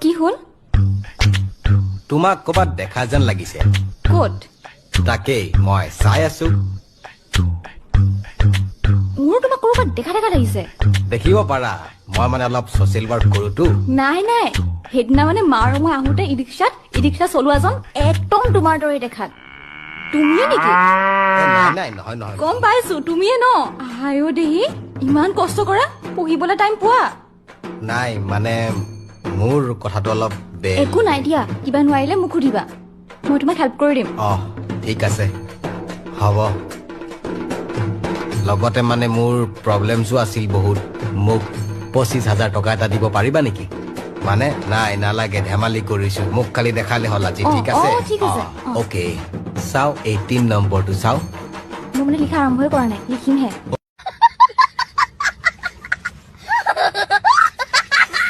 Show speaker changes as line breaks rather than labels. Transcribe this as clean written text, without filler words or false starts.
কি হল
তোমাক কবাত দেখা যেন লাগিছে
কোট
তাকেই মই চাই আছো
মোৰ তোমাক কৰবাত দেখা দেখা লাগিছে
দেখিব পাৰা মই মানে অলপ সোশ্যাল ৱৰ্ক কৰোতো
নাই নাই হেদিনা মানে মাৰ মই আহোতে ইৰিক্সা চলোৱাজন একদম তোমাৰ দৰে দেখাত তুমিয়ে নেকি
নাই নাই নহয় নহয়
গম পাইছো তুমিয়ে ন আয়ো দেহি ইমান কষ্ট কৰা পঢ়িবলৈ টাইম পোৱা
নাই মানে মোৰ কথাটো অলপ
একো নাই দিয়া কিবা নোৱাৰিলে মোক সুধিবা মই তোমাক হেল্প কৰি দিম
ঠিক আছে হ'ব লগতে মানে মোৰ প্ৰব্লেমছো আছিল বহুত মোক 25,000 টকা এটা দিব পাৰিবা নেকি মানে নাই নালাগে ধেমালি কৰিছো মোক খালি দেখালে হ'ল আজি ঠিক আছে অ'কে চাও 18 নম্বৰটো চাও
মই মানে লিখা আৰম্ভই কৰা নাই লিখিমহে